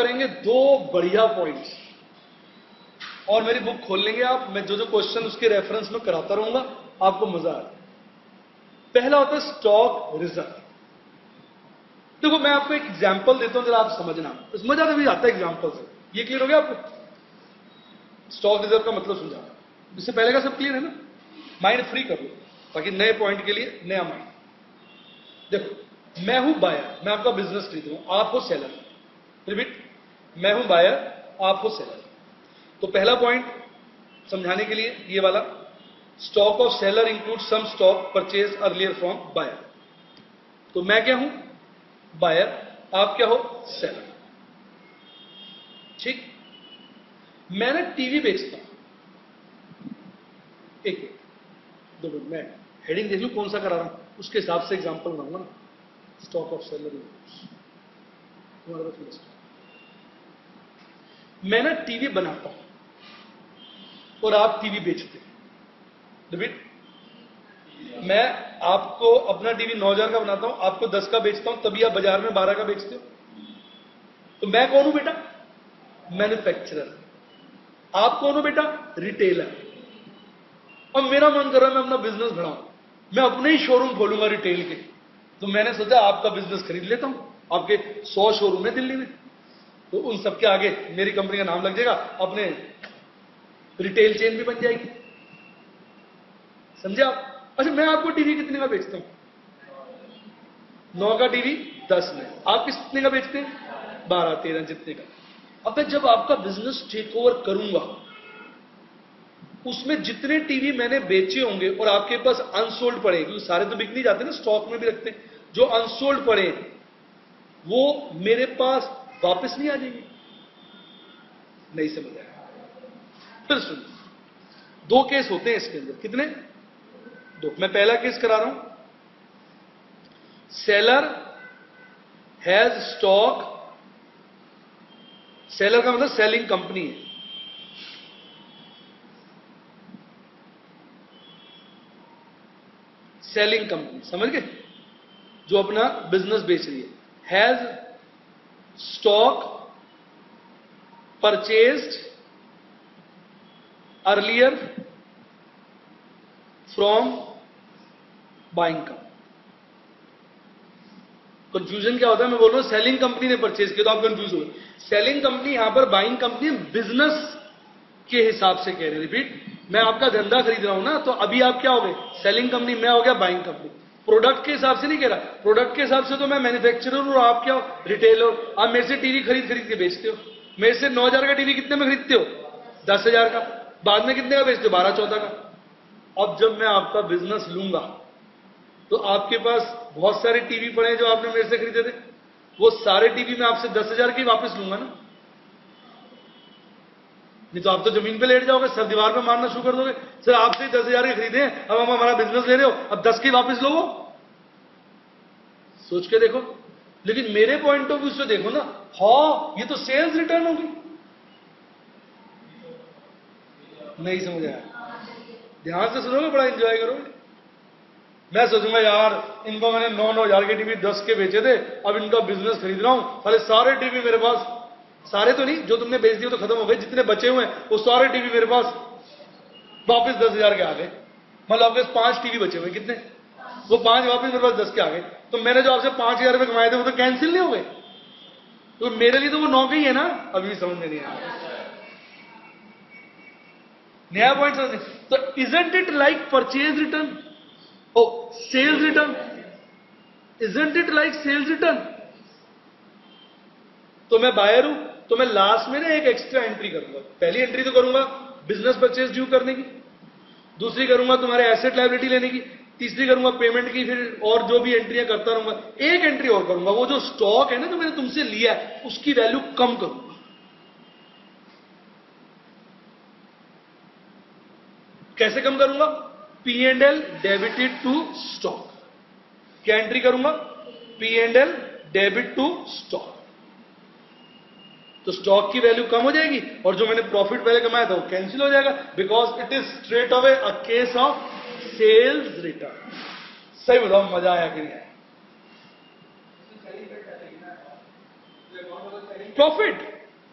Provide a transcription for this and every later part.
करेंगे दो बढ़िया पॉइंट्स, और मेरी बुक खोल लेंगे आप, मैं जो जो क्वेश्चन उसके रेफरेंस में कराता रहूंगा, आपको मजा आए। पहला होता है स्टॉक रिजर्व। देखो मैं आपको एक एग्जांपल देता हूं, जरा आप समझना, मजा तभी आता है एग्जांपल से। ये क्लियर हो गया आपको? स्टॉक रिजर्व का मतलब समझा, इससे पहले का सब क्लियर है ना? माइंड फ्री कर लो ताकि नए पॉइंट के लिए नया माइंड। देखो मैं हूं बायर, मैं आपका बिजनेस खरीद रहा हूं, आप हो सेलर। रिपीट, मैं हूं बायर, आप हो सेलर। तो पहला पॉइंट समझाने के लिए ये वाला, stock of seller include some stock purchase earlier from buyer. तो मैं क्या हूं? बायर, आप क्या हो? सेलर। ठीक। मैं ना टीवी बेचता हूं, एक मिनट, 2 मिनट, मैं हेडिंग देख लूं कौन सा करा रहा हूं, उसके हिसाब से एग्जांपल बनाऊंगा ना। स्टॉक ऑफ सेलर तुम्हारे पास, मैं ना टीवी बनाता हूं और आप टीवी बेचते हैं। रिपीट, मैं आपको अपना टीवी 9,000 का बनाता हूं, आपको 10 का बेचता हूं, तभी आप बाजार में 12 का बेचते हो। तो मैं कौन हूं बेटा? मैन्युफैक्चरर। आप कौन हो बेटा? रिटेलर। अब मेरा मन कर रहा है मैं अपना बिजनेस बढ़ाऊं, मैं अपने ही शोरूम खोलूंगा रिटेल के। तो मैंने सोचा आपका बिजनेस खरीद लेता हूं, आपके 100 शोरूम है दिल्ली में, तो उन सबके आगे मेरी कंपनी का नाम लग जाएगा, अपने रिटेल चेन भी बन जाएगी। समझे आप? अच्छा मैं आपको टीवी कितने का बेचता हूं? 9 का टीवी 10 में, आप कितने का बेचते हैं? 12, 13, जितने का। अब मैं जब आपका बिजनेस टेक ओवर करूंगा, उसमें जितने टीवी मैंने बेचे होंगे और आपके पास अनसोल्ड पड़े, क्योंकि सारे तो बिक नहीं जाते ना, स्टॉक में भी रखते हैं, जो अनसोल्ड पड़े वो मेरे पास वापस नहीं आ जाएंगे। नहीं समझ आया? फिर सुन, 2 केस होते हैं इसके अंदर। कितने? 2। मैं पहला केस करा रहा हूं, सेलर हैज स्टॉक, सेलर का मतलब सेलिंग कंपनी है, सेलिंग कंपनी, समझ गए? जो अपना बिजनेस बेच रही है। Has stock purchased earlier from buying company. Confusion क्या होता है, मैं बोल रहा हूं सेलिंग कंपनी ने परचेज किया, तो आप कंफ्यूज हो गए। सेलिंग कंपनी यहां पर बाइंग कंपनी बिजनेस के हिसाब से कह रहे हैं। रिपीट, मैं आपका धंधा खरीद रहा हूं ना, तो अभी आप क्या हो गए? सेलिंग कंपनी, मैं हो गया बाइंग कंपनी। प्रोडक्ट के हिसाब से नहीं कह रहा, प्रोडक्ट के हिसाब से तो मैं मैन्युफैक्चरर और आप क्या हो? रिटेलर। आप मेरे से टीवी खरीद खरीद के बेचते हो, मेरे से 9,000 का टीवी कितने में खरीदते हो? 10,000 का। बाद में कितने का बेचते हो? 12-14 का। अब जब मैं आपका बिजनेस लूंगा तो आपके पास बहुत सारे टीवी पड़े हैं जो आपने मेरे से खरीदे थे, वो सारे टीवी मैं आपसे 10,000 के वापस लूंगा ना। नहीं तो आप तो जमीन पे लेट जाओगे, सर दीवार पे मारना शुरू कर दोगे, सर आपसे 10,000 के खरीदे, अब हम हमारा बिजनेस ले रहे हो, अब 10 के वापस लो। सोच के देखो। लेकिन मेरे पॉइंट ऑफ व्यू से देखो ना, हाँ ये तो सेल्स रिटर्न होगी। नहीं समझ आया? ध्यान से सुनोगे, बड़ा एंजॉय करोगे। मैं सोचूंगा यार इनको मैंने 9,000 के टीवी 10 के बेचे थे, अब इनका बिजनेस खरीद रहा हूं, साले सारे टीवी मेरे पास, सारे तो नहीं, जो तुमने बेच दिए तो खत्म हो गए, जितने बचे हुए हैं वो सारे टीवी मेरे पास वापस 10,000 के आ गए। मतलब आपके 5 टीवी बचे हुए, कितने? वो 5 वापस मेरे पास 10 के आ गए। तो मैंने जो आपसे 5,000 रुपए कमाए थे वो तो कैंसिल नहीं हो गए? तो मेरे लिए तो वो 9 के ही है ना। अभी भी समझ में नहीं आया, नया पॉइंट समझ। तो isn't it like purchase return? Oh, sales return. Isn't it like sales return? तो मैं बायर हूं, तो मैं लास्ट में ना एक एक्स्ट्रा एंट्री करूंगा। पहली एंट्री तो करूंगा बिजनेस परचेज ड्यू करने की, दूसरी करूंगा तुम्हारे एसेट लायबिलिटी लेने की, तीसरी करूंगा पेमेंट की, फिर और जो भी एंट्रियां करता रहूंगा। एक एंट्री और करूंगा, वो जो स्टॉक है ना जो मैंने तुमसे लिया है उसकी वैल्यू कम करूंगा। कैसे कम करूंगा? P&L debited to stock. क्या एंट्री करूंगा? P&L debit to stock. तो स्टॉक की वैल्यू कम हो जाएगी और जो मैंने प्रॉफिट पहले कमाया था वो कैंसिल हो जाएगा, because it is straight away a case of sales return. सही बताओ, मजा आया कि नहीं आया? प्रॉफिट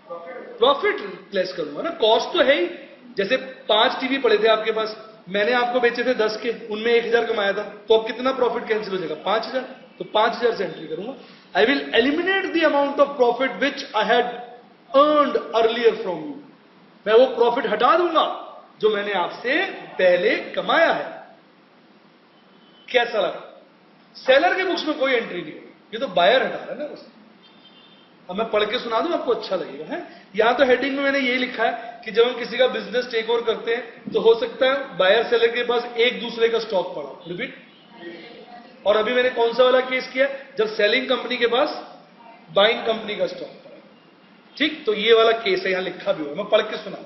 प्रॉफिट लेस करूंगा ना, कॉस्ट तो है ही। जैसे 5 टीवी पड़े थे आपके पास, मैंने आपको बेचे थे 10 के, उनमें 1000 कमाया था, तो अब कितना प्रॉफिट कैंसिल हो जाएगा? 5000। तो 5000 से एंट्री करूंगा। I will eliminate the amount of profit which I had earned earlier from you. मैं वो प्रॉफिट हटा दूंगा जो मैंने आपसे पहले कमाया है। कैसा लगा? सेलर के बुक्स में कोई एंट्री नहीं होगी, ये तो बायर हटा रहा है ना बस। अब मैं पढ़ के सुना दूं, आपको अच्छा लगेगा है। यहां तो हेडिंग में मैंने ये लिखा है कि जब हम किसी का बिजनेस टेक ओवर करते हैं तो हो सकता है बायर सेलर के पास एक दूसरे का स्टॉक पड़ा। रिपीट। और अभी मैंने कौन सा वाला केस किया? जब सेलिंग कंपनी के पास बाइंग कंपनी का स्टॉक पड़ा। ठीक, तो ये वाला केस है, यहां लिखा भी हुआ, मैं पढ़ के सुना।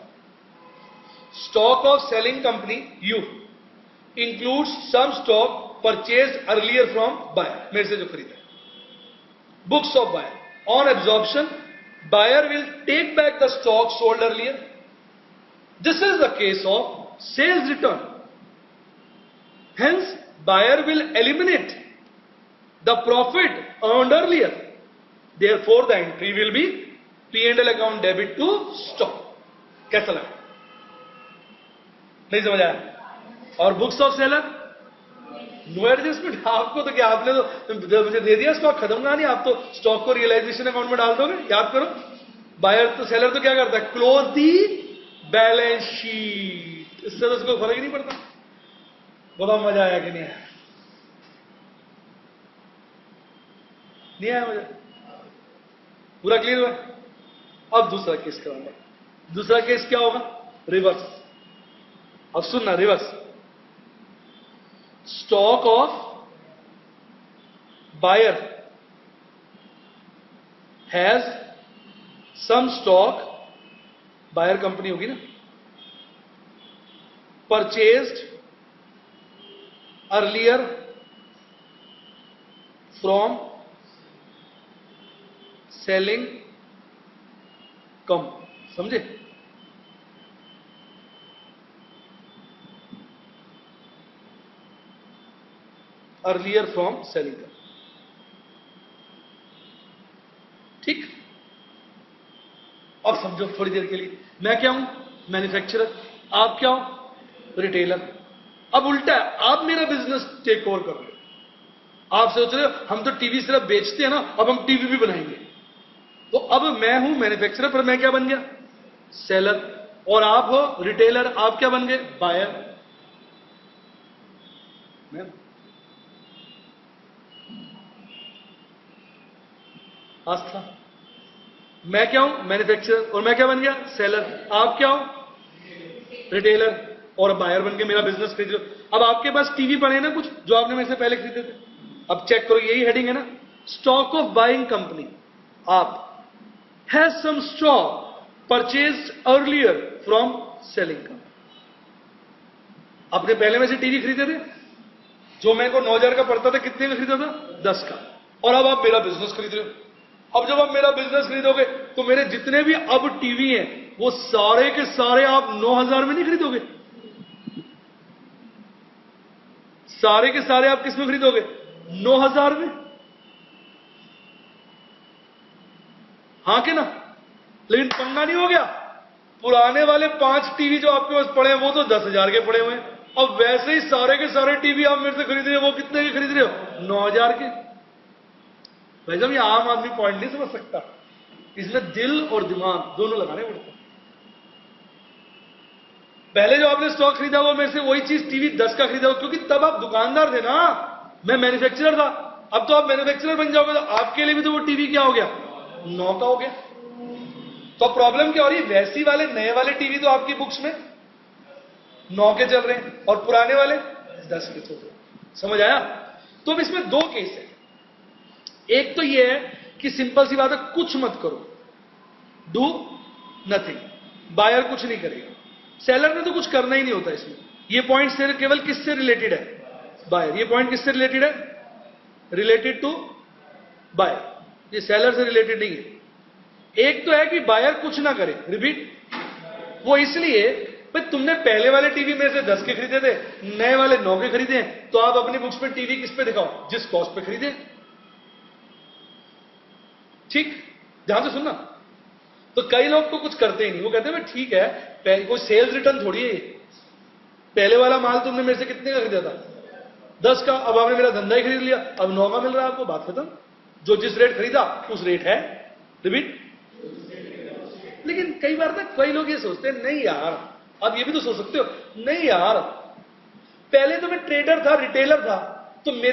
Stock of selling company you includes some stock purchased earlier from buyer, मेरे से जो खरीदा। Books of buyer, on absorption, buyer will take back the stock sold earlier. This is the case of sales return. Hence, buyer will eliminate the profit earned earlier. Therefore, the entry will be P&L account debit to stock. कैसा लगा? नहीं समझ आया? और books of seller, no adjustment. आपको तो क्या, आपने तो मुझे दे दिया स्टॉक, खत्म कहानी। आप तो स्टॉक को रियलाइजेशन अकाउंट में डाल दोगे। याद करो, बायर तो सेलर तो क्या करता है? Close the balance sheet. इससे तो उसको फर्क ही नहीं पड़ता। बोला मजा आया कि नहीं आया? नहीं आया मजा? पूरा क्लियर हुआ? अब दूसरा केस कराऊंगा। दूसरा केस क्या होगा? रिवर्स। अब सुनना, reverse. Stock of buyer has some stock, buyer company होगी ना, purchased earlier from selling company. समझे? Earlier from selling company. ठीक। अब समझो थोड़ी देर के लिए, मैं क्या हूं? मैन्युफैक्चरर। आप क्या हो? रिटेलर। अब उल्टा है, आप मेरा बिजनेस टेक ओवर कर रहे हो। आप सोच रहे हो हम तो टीवी सिर्फ बेचते हैं ना, अब हम टीवी भी बनाएंगे। तो अब मैं हूं मैन्युफैक्चरर, पर मैं क्या बन गया? सेलर। और आप हो रिटेलर, आप क्या बन गए? बायर। आस्था। मैं क्या हूं? मैन्युफैक्चरर, और मैं क्या बन गया? सेलर। आप क्या हो? रिटेलर और बायर बन के मेरा बिजनेस खरीद लो। अब आपके पास टीवी पड़े हैं ना कुछ, जो आपने मेरे से पहले खरीदे थे। अब चेक करो, यही हेडिंग है ना, स्टॉक ऑफ बाइंग कंपनी। आप has some stock purchased earlier from selling company. आपने पहले में से टीवी खरीदे थे, जो मेरे को 9000 का पड़ता था, कितने में खरीदा था? 10 का। और अब आप मेरा बिजनेस खरीद रहे हो। अब जब आप मेरा बिजनेस खरीदोगे तो मेरे जितने भी अब टीवी हैं वो सारे के सारे आप 9000 में नहीं खरीदोगे। सारे के सारे आप किस में खरीदोगे? 9000 में। हां के ना? लेकिन पंगा नहीं हो गया? पुराने वाले 5 टीवी जो आपके पास पड़े हैं वो तो 10,000 के पड़े हुए हैं। अब वैसे ही सारे के सारे टीवी आप मेरे से खरीद रहे हो, वो कितने के खरीद रहे हो? 9000 के। भाई साहब, ये आम आदमी पॉइंट नहीं समझ सकता, इसमें दिल और दिमाग दोनों लगाने पड़ते हैं। पहले जो आपने स्टॉक खरीदा वो मेरे से वही चीज टीवी 10 का खरीदा, क्योंकि तब आप दुकानदार थे ना, मैं मैन्युफैक्चरर था। अब तो आप मैन्युफैक्चरर बन जाओगे तो आपके लिए भी तो वो टीवी क्या हो गया? 9 का हो गया। तो प्रॉब्लम क्या हो रही है? वैसी वाले नए वाले टीवी तो आपकी बुक्स में 9 के चल रहे हैं और पुराने वाले 10 के चल रहे हैं। समझ आया? तो अब इसमें 2 केस है। एक तो यह है कि सिंपल सी बात है, कुछ मत करो, डू नथिंग। बायर कुछ नहीं करेगा, सेलर ने तो कुछ करना ही नहीं होता इसमें। ये पॉइंट से केवल किससे रिलेटेड है? बायर। ये पॉइंट किससे रिलेटेड है? रिलेटेड टू बायर, ये सेलर से रिलेटेड नहीं है। एक तो है कि बायर कुछ ना करे। रिपीट। वो इसलिए भाई तुमने पहले वाले टीवी में से 10 के खरीदे थे, नए वाले 9 के खरीदे हैं, तो आप अपनी बुक्स पे टीवी किस पे दिखाओ? जिस कॉस्ट पे खरीदे। ठीक, ध्यान से सुनना। तो कई लोग तो कुछ करते ही नहीं, वो कहते हैं भाई ठीक है, कोई सेल्स रिटर्न थोड़ी है, पहले वाला माल तुमने मेरे से कितने का खरीदा था, 10 का, अब आपने मेरा धंधा ही खरीद लिया, अब 9 का मिल रहा है आपको, बात खत्म। जो जिस रेट खरीदा उस रेट है, रिपीट। लेकिन कई बार ना कई लोग ये सोचते हैं, नहीं यार, आप ये भी तो सोच सकते हो, नहीं यार, पहले तो मैं ट्रेडर था, रिटेलर था, तो मेरे